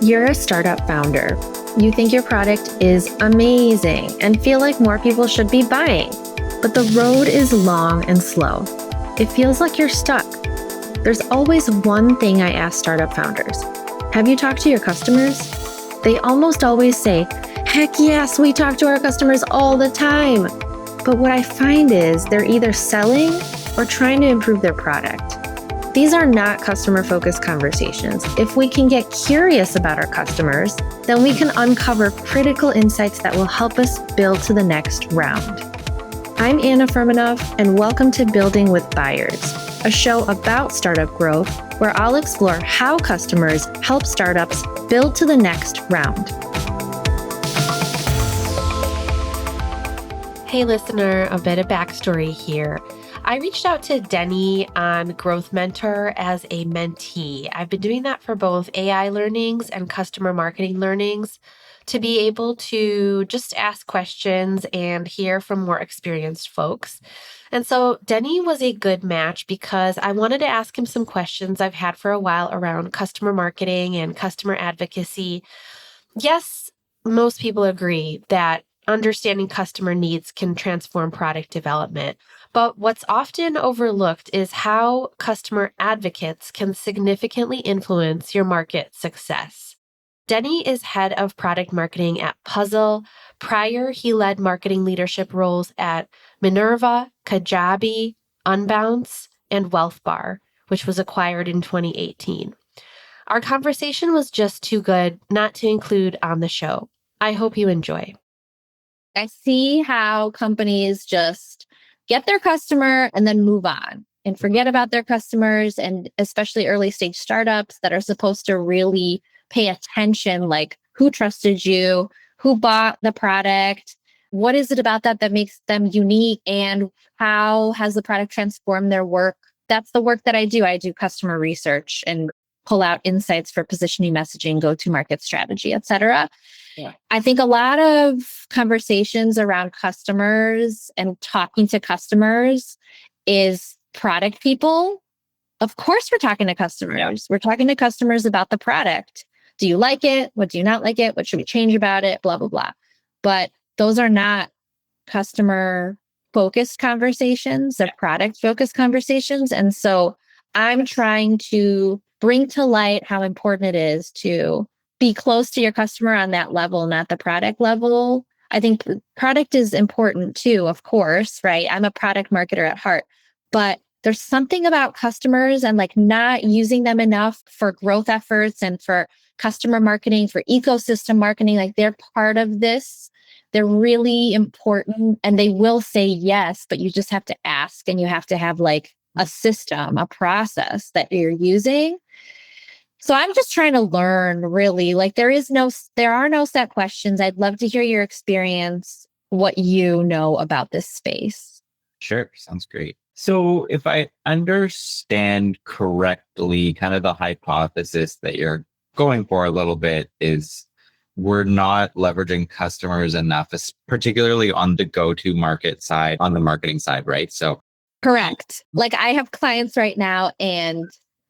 You're a startup founder. You think your product is amazing and feel like more people should be buying, but the road is long and slow. It feels like you're stuck. There's always one thing I ask startup founders. Have you talked to your customers? They almost always say, heck yes, we talk to our customers all the time. But what I find is they're either selling or trying to improve their product. These are not customer-focused conversations. If we can get curious about our customers, then we can uncover critical insights that will help us build to the next round. I'm Anna Firmenov, and welcome to Building with Buyers, a show about startup growth where I'll explore how customers help startups build to the next round. Hey listener, a bit of backstory here. I reached out to Denny on Growth Mentor as a mentee. I've been doing that for both AI learnings and customer marketing learnings to be able to just ask questions and hear from more experienced folks. And so Denny was a good match because I wanted to ask him some questions I've had for a while around customer marketing and customer advocacy. Yes, most people agree that understanding customer needs can transform product development. But what's often overlooked is how customer advocates can significantly influence your market success. Denny is head of product marketing at Puzzle. Prior, he led marketing leadership roles at Minerva, Kajabi, Unbounce, and Wealthbar, which was acquired in 2018. Our conversation was just too good not to include on the show. I hope you enjoy. I see how companies just get their customer and then move on and forget about their customers, and especially early stage startups that are supposed to really pay attention, like who trusted you, who bought the product, what is it about that makes them unique, and how has the product transformed their work. That's the work that I do. I do customer research and pull out insights for positioning, messaging, go-to-market strategy, et cetera. Yeah. I think a lot of conversations around customers and talking to customers is product people. Of course, we're talking to customers. Yeah. We're talking to customers about the product. Do you like it? What do you not like it? What should we change about it? Blah, blah, blah. But those are not customer-focused conversations. They're product-focused conversations. And so I'm trying to bring to light how important it is to be close to your customer on that level, not the product level. I think product is important too, of course, right? I'm a product marketer at heart, but there's something about customers and like not using them enough for growth efforts and for customer marketing, for ecosystem marketing. Like they're part of this. They're really important and they will say yes, but you just have to ask and you have to have like a system, a process that you're using. So I'm just trying to learn, really. Like there are no set questions. I'd love to hear your experience, what you know about this space. Sure. Sounds great. So if I understand correctly, kind of the hypothesis that you're going for a little bit is we're not leveraging customers enough, particularly on the go-to-market side, on the marketing side, right? So correct. Like I have clients right now and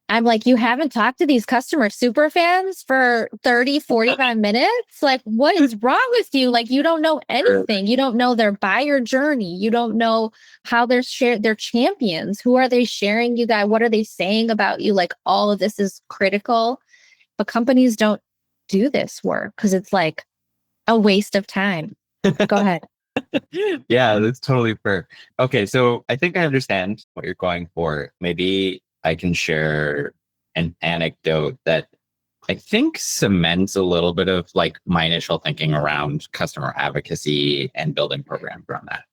I'm like, you haven't talked to these customer super fans for 30, 45 minutes? Like, what is wrong with you? Like, you don't know anything. You don't know their buyer journey. You don't know how they're their champions. Who are they sharing you guys? What are they saying about you? Like, all of this is critical. But companies don't do this work because it's like a waste of time. Go ahead. Yeah, that's totally fair. Okay, so I think I understand what you're going for. Maybe I can share an anecdote that I think cements a little bit of like my initial thinking around customer advocacy and building programs around that.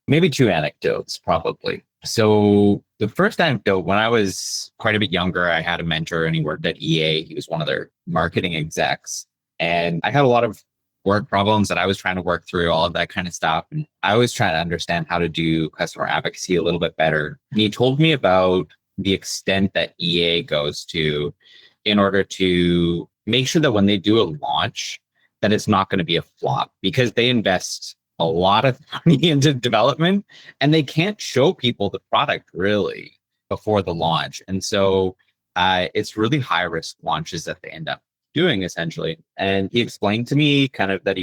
Maybe two anecdotes, probably. So the first anecdote, when I was quite a bit younger, I had a mentor and he worked at EA. He was one of their marketing execs. And I had a lot of work problems that I was trying to work through, all of that kind of stuff. And I was trying to understand how to do customer advocacy a little bit better. And he told me about the extent that EA goes to in order to make sure that when they do a launch, that it's not going to be a flop because they invest a lot of money into development and they can't show people the product really before the launch. And so it's really high risk launches that they end up doing essentially. And he explained to me kind of that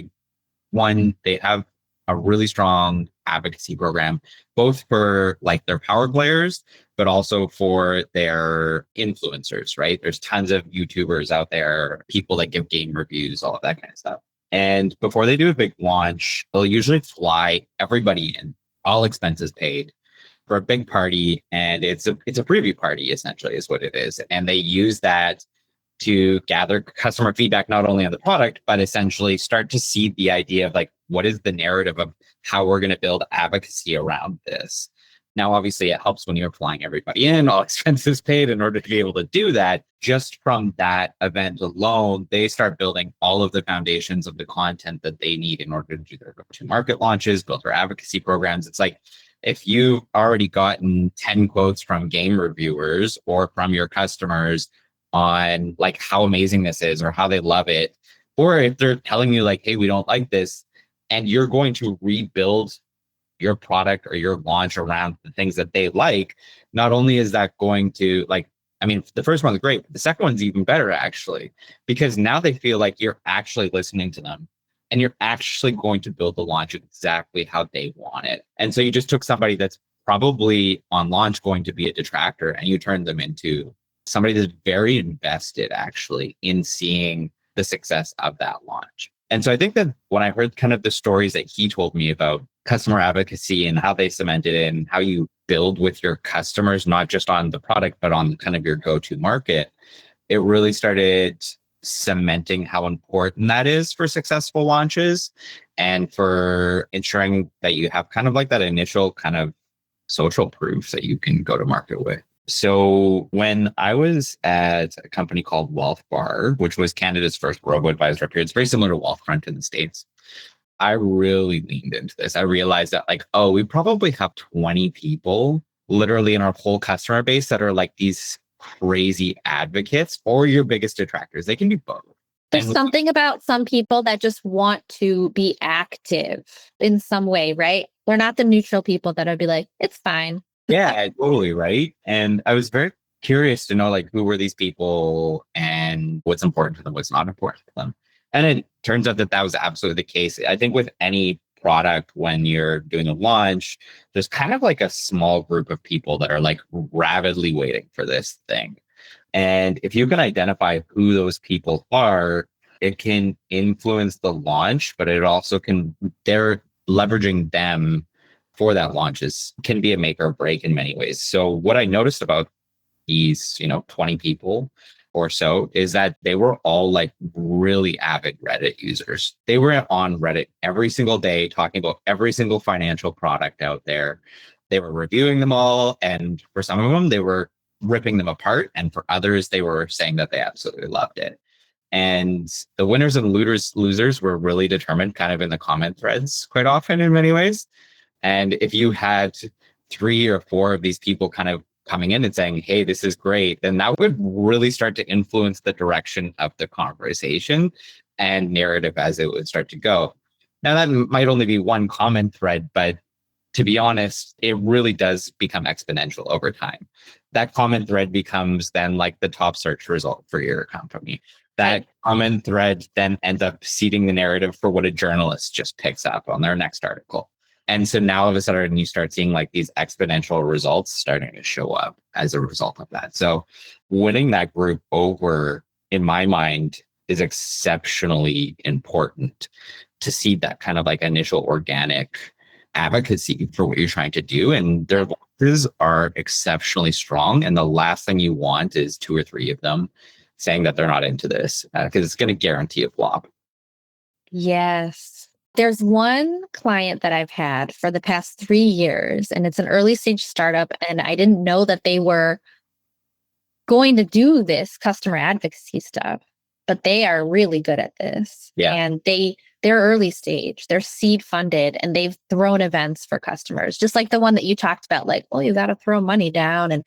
they have a really strong advocacy program, both for like their power players, but also for their influencers, right? There's tons of YouTubers out there, people that give game reviews, all of that kind of stuff. And before they do a big launch, they'll usually fly everybody in, all expenses paid for a big party. And it's a preview party essentially is what it is. And they use that to gather customer feedback, not only on the product, but essentially start to see the idea of like, what is the narrative of how we're going to build advocacy around this? Now, obviously, it helps when you're flying everybody in, all expenses paid. In order to be able to do that, just from that event alone, they start building all of the foundations of the content that they need in order to do their go-to-market launches, build their advocacy programs. It's like, if you've already gotten 10 quotes from game reviewers or from your customers on like how amazing this is or how they love it, or if they're telling you like, hey, we don't like this, and you're going to rebuild your product or your launch around the things that they like, not only is that going to like, I mean, the first one's great, but the second one's even better actually, because now they feel like you're actually listening to them and you're actually going to build the launch exactly how they want it. And so you just took somebody that's probably on launch going to be a detractor and you turned them into somebody that's very invested actually in seeing the success of that launch. And so I think that when I heard kind of the stories that he told me about customer advocacy and how they cemented it and how you build with your customers, not just on the product, but on kind of your go-to market, it really started cementing how important that is for successful launches and for ensuring that you have kind of like that initial kind of social proof that you can go to market with. So when I was at a company called Wealthbar, which was Canada's first robo-advisor up here, it's very similar to Wealthfront in the States. I really leaned into this. I realized that like, oh, we probably have 20 people literally in our whole customer base that are like these crazy advocates or your biggest detractors. They can be both. There's something about some people that just want to be active in some way, right? They're not the neutral people that would be like, it's fine. Yeah, totally. Right. And I was very curious to know like who were these people and what's important to them, what's not important to them. And it turns out that that was absolutely the case. I think with any product, when you're doing a launch, there's kind of like a small group of people that are like rabidly waiting for this thing. And if you can identify who those people are, it can influence the launch, but it also they're leveraging them for that launches can be a make or break in many ways. So what I noticed about these, 20 people or so is that they were all like really avid Reddit users. They were on Reddit every single day talking about every single financial product out there. They were reviewing them all. And for some of them, they were ripping them apart. And for others, they were saying that they absolutely loved it. And the winners and losers were really determined kind of in the comment threads quite often in many ways. And if you had 3 or 4 of these people kind of coming in and saying, hey, this is great, then that would really start to influence the direction of the conversation and narrative as it would start to go. Now, that might only be one comment thread, but to be honest, it really does become exponential over time. That comment thread becomes then like the top search result for your company. That comment thread then ends up seeding the narrative for what a journalist just picks up on their next article. And so now all of a sudden you start seeing like these exponential results starting to show up as a result of that. So winning that group over, in my mind, is exceptionally important to see that kind of like initial organic advocacy for what you're trying to do. And their voices are exceptionally strong. And the last thing you want is 2 or 3 of them saying that they're not into this because it's going to guarantee a flop. Yes. There's one client that I've had for the past 3 years, and it's an early stage startup. And I didn't know that they were going to do this customer advocacy stuff, but they are really good at this. Yeah. And they're early stage, they're seed funded, and they've thrown events for customers, just like the one that you talked about, like, well, you got to throw money down. And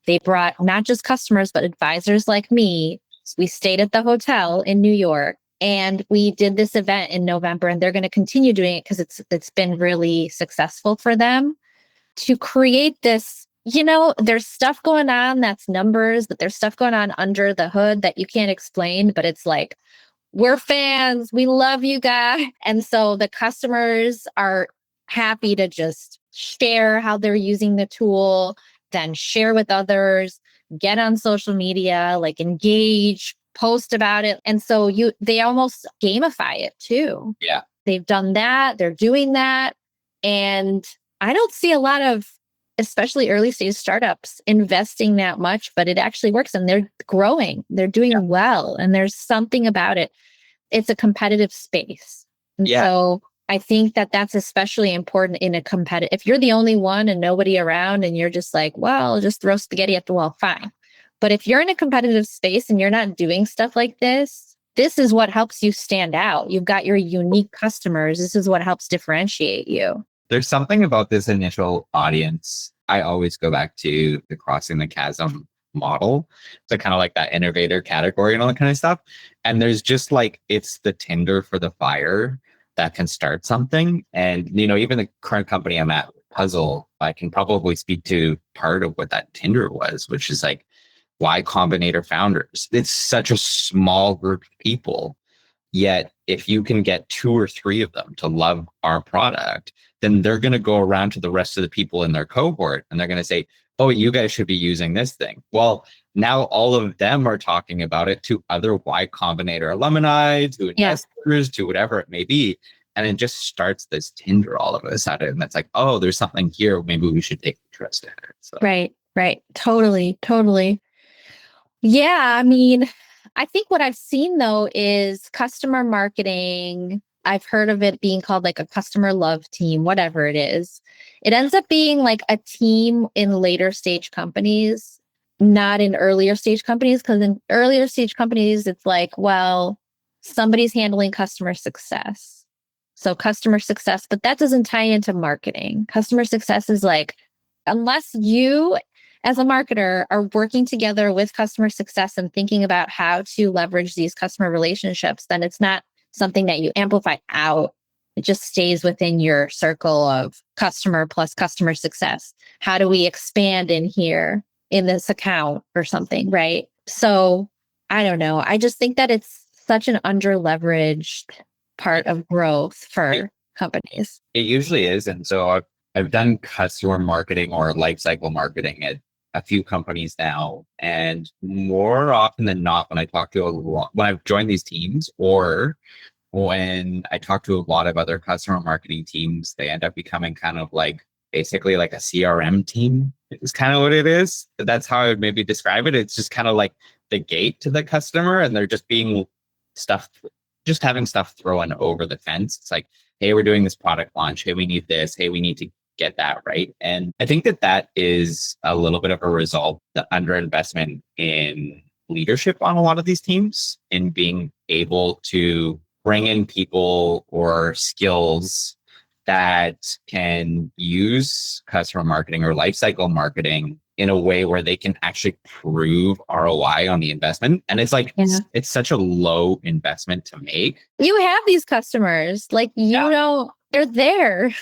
they brought not just customers, but advisors like me. We stayed at the hotel in New York. And we did this event in November, and they're going to continue doing it because it's been really successful for them to create this there's stuff going on that's numbers, but there's stuff going on under the hood that you can't explain, but it's like, we're fans. We love you guys. And so the customers are happy to just share how they're using the tool, then share with others, get on social media, like engage, post about it. And so they almost gamify it too. Yeah. They've done that, they're doing that. And I don't see a lot of, especially early stage startups, investing that much, but it actually works and they're growing, they're doing well. And there's something about it. It's a competitive space. And so I think that that's especially important in a competitive, if you're the only one and nobody around and you're just like, well, just throw spaghetti at the wall, fine. But if you're in a competitive space and you're not doing stuff like this is what helps you stand out. You've got your unique customers. This is what helps differentiate you. There's something about this initial audience. I always go back to the crossing the chasm model. So kind of like that innovator category and all that kind of stuff. And there's just like, it's the tinder for the fire that can start something. And, even the current company I'm at, Puzzle, I can probably speak to part of what that tinder was, which is like, Y Combinator founders. It's such a small group of people. Yet if you can get 2 or 3 of them to love our product, then they're going to go around to the rest of the people in their cohort and they're going to say, oh, you guys should be using this thing. Well, now all of them are talking about it to other Y Combinator alumni, to investors, to whatever it may be. And it just starts this Tinder all of a sudden. And it's like, oh, there's something here. Maybe we should take interest in it. So. Right. Totally. Yeah. I mean, I think what I've seen though is customer marketing. I've heard of it being called like a customer love team, whatever it is. It ends up being like a team in later stage companies, not in earlier stage companies. Because in earlier stage companies, it's like, well, somebody's handling customer success. So customer success, but that doesn't tie into marketing. Customer success is like, unless you as a marketer are working together with customer success and thinking about how to leverage these customer relationships, then it's not something that you amplify out. It just stays within your circle of customer plus customer success. How do we expand in here in this account or something, right? So I don't know. I just think that it's such an under-leveraged part of growth for companies. It usually is. And so I've done customer marketing or life cycle marketing at a few companies now. And more often than not, when I've joined these teams or when I talk to a lot of other customer marketing teams, they end up becoming kind of like basically like a CRM team. It's kind of what it is. That's how I would maybe describe it. It's just kind of like the gate to the customer and they're just having stuff thrown over the fence. It's like, hey, we're doing this product launch. Hey, we need this. Hey, we need to get that right. And I think that is a little bit of a result, the underinvestment in leadership on a lot of these teams, in being able to bring in people or skills that can use customer marketing or lifecycle marketing in a way where they can actually prove ROI on the investment. And it's like, it's such a low investment to make. You have these customers, like, know, they're there.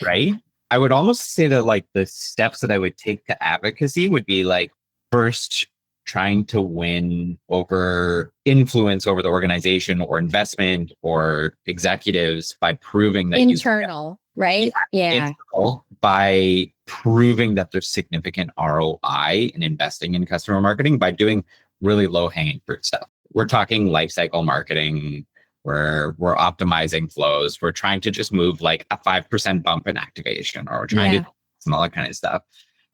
Right? I would almost say that like the steps that I would take to advocacy would be like, first, trying to win over influence over the organization or investment or executives by proving that internal, right? Yeah. By proving that there's significant ROI in investing in customer marketing by doing really low hanging fruit stuff. We're talking life cycle marketing, where we're optimizing flows. We're trying to just move like a 5% bump in activation, or we're trying to do some other kind of stuff.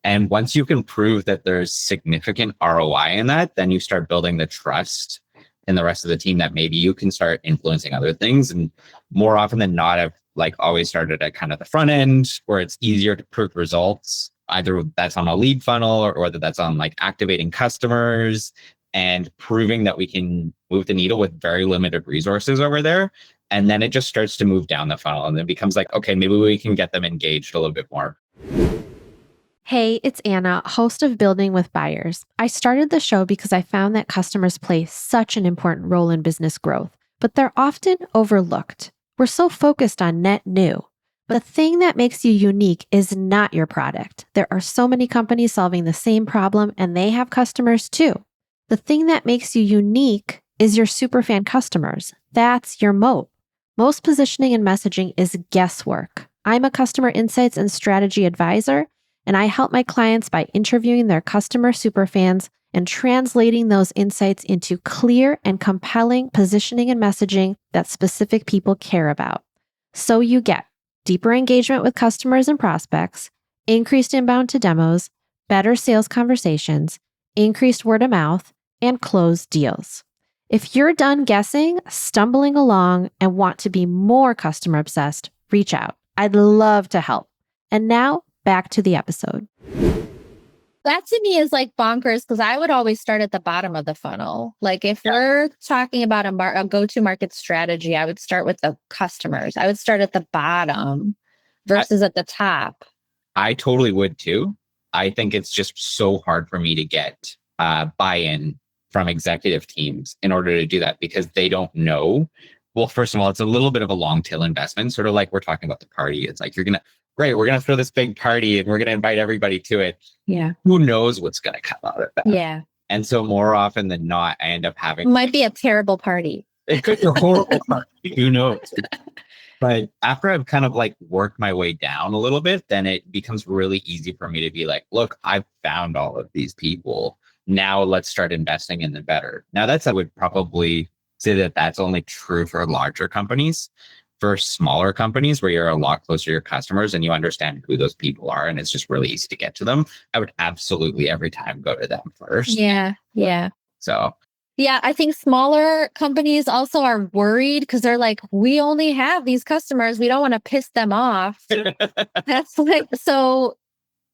And once you can prove that there's significant ROI in that, then you start building the trust in the rest of the team that maybe you can start influencing other things. And more often than not, I've like always started at kind of the front end where it's easier to prove results. Either that's on a lead funnel or whether that's on like activating customers and proving that we can move the needle with very limited resources over there. And then it just starts to move down the funnel and then becomes like, okay, maybe we can get them engaged a little bit more. Hey, it's Anna, host of Building with Buyers. I started the show because I found that customers play such an important role in business growth, but they're often overlooked. We're so focused on net new. But the thing that makes you unique is not your product. There are so many companies solving the same problem and they have customers too. The thing that makes you unique is your superfan customers. That's your moat. Most positioning and messaging is guesswork. I'm a customer insights and strategy advisor, and I help my clients by interviewing their customer superfans and translating those insights into clear and compelling positioning and messaging that specific people care about. So you get deeper engagement with customers and prospects, increased inbound to demos, better sales conversations, increased word of mouth, and closed deals. If you're done guessing, stumbling along, and want to be more customer obsessed, reach out. I'd love to help. And now back to the episode. That to me is like bonkers because I would always start at the bottom of the funnel. Like if we're talking about a go-to-market strategy, I would start with the customers. I would start at the bottom versus at the top. I totally would too. I think it's just so hard for me to get buy-in from executive teams in order to do that because they don't know. Well, first of all, it's a little bit of a long tail investment, sort of like we're talking about the party. It's like, great, we're going to throw this big party and we're going to invite everybody to it. Yeah. Who knows what's going to come out of that? Yeah. And so more often than not, I end up having... Might be a terrible party. It could be a horrible party. Who knows? But after I've kind of like worked my way down a little bit, then it becomes really easy for me to be like, look, I've found all of these people. Now let's start investing in them better. Now I would probably say that that's only true for larger companies. For smaller companies where you're a lot closer to your customers and you understand who those people are and it's just really easy to get to them, I would absolutely every time go to them first. Yeah. Yeah. So yeah, I think smaller companies also are worried because they're like, we only have these customers. We don't want to piss them off. That's like, so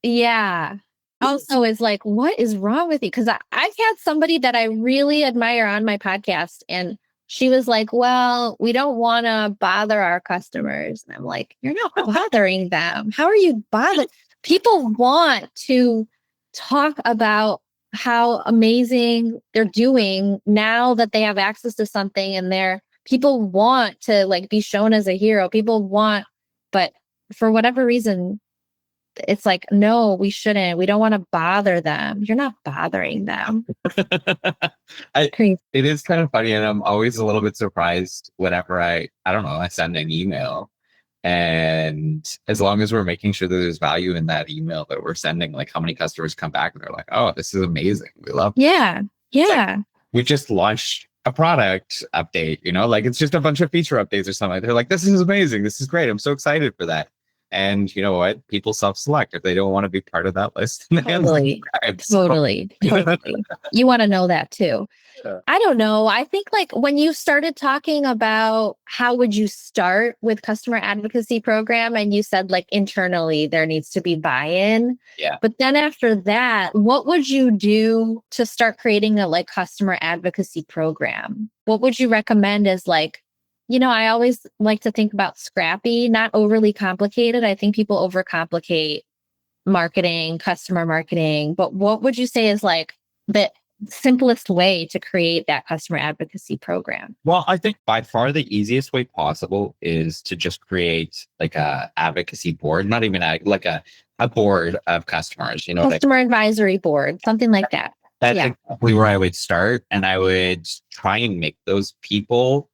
yeah. Also is like, what is wrong with you? Because I've had somebody that I really admire on my podcast and she was like, well, we don't want to bother our customers. And I'm like, you're not bothering them. How are you bothered? People want to talk about how amazing they're doing now that they have access to something and people want to like be shown as a hero. People want, but for whatever reason, it's like, no, we shouldn't. We don't want to bother them. You're not bothering them. It is kind of funny. And I'm always a little bit surprised whenever I send an email. And as long as we're making sure that there's value in that email that we're sending, like how many customers come back and they're like, oh, this is amazing. We love it. Yeah. Yeah. Like, we just launched a product update, like it's just a bunch of feature updates or something. They're like, this is amazing. This is great. I'm so excited for that. And you know what? People self-select if they don't want to be part of that list. Totally. Totally. You want to know that too. Yeah. I don't know. I think like when you started talking about how would you start with customer advocacy program and you said like internally there needs to be buy-in. Yeah. But then after that, what would you do to start creating a like customer advocacy program? What would you recommend as like, I always like to think about scrappy, not overly complicated. I think people overcomplicate marketing, customer marketing. But what would you say is like the simplest way to create that customer advocacy program? Well, I think by far the easiest way possible is to just create like a advocacy board, not even a board of customers, Customer advisory board, something like that. That's exactly where I would start. And I would try and make those people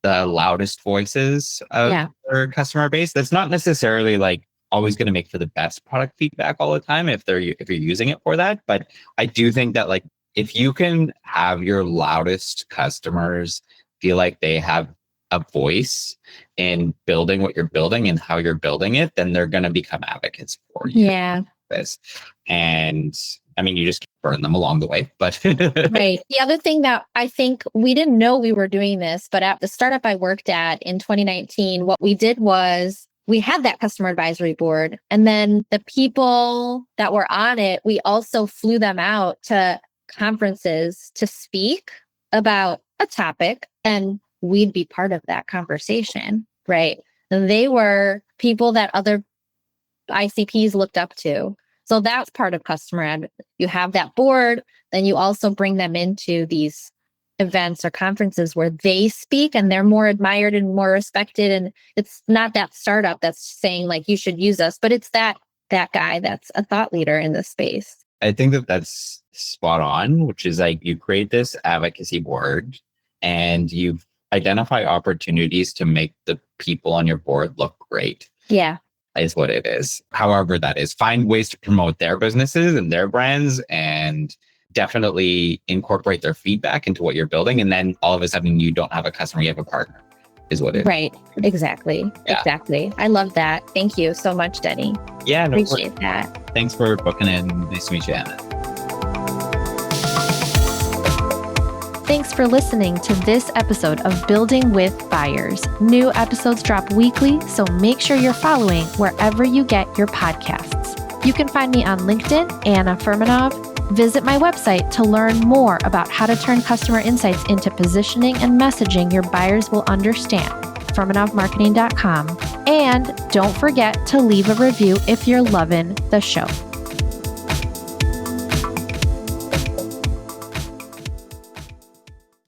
the loudest voices of their customer base. That's not necessarily like always going to make for the best product feedback all the time if you're using it for that. But I do think that like if you can have your loudest customers feel like they have a voice in building what you're building and how you're building it, then they're going to become advocates for you. Yeah. And I mean, you just burn them along the way, but right. The other thing that I think we didn't know we were doing this, but at the startup I worked at in 2019, what we did was we had that customer advisory board. And then the people that were on it, we also flew them out to conferences to speak about a topic and we'd be part of that conversation. Right. And they were people that other ICPs looked up to. So that's part of customer advocacy. You have that board, then you also bring them into these events or conferences where they speak and they're more admired and more respected. And it's not that startup that's saying like, you should use us, but it's that guy that's a thought leader in this space. I think that that's spot on, which is like you create this advocacy board and you identify opportunities to make the people on your board look great. Yeah. Is what it is. However, that is, find ways to promote their businesses and their brands and definitely incorporate their feedback into what you're building. And then all of a sudden you don't have a customer, you have a partner, is what it is. Right. Exactly. Yeah. Exactly. I love that. Thank you so much, Denny. Yeah. No, Appreciate that. thanks for booking in. Nice to meet you, Anna. Thanks for listening to this episode of Building with Buyers. New episodes drop weekly, so make sure you're following wherever you get your podcasts. You can find me on LinkedIn, Anna Furmanov. Visit my website to learn more about how to turn customer insights into positioning and messaging your buyers will understand. FurmanovMarketing.com. And don't forget to leave a review if you're loving the show.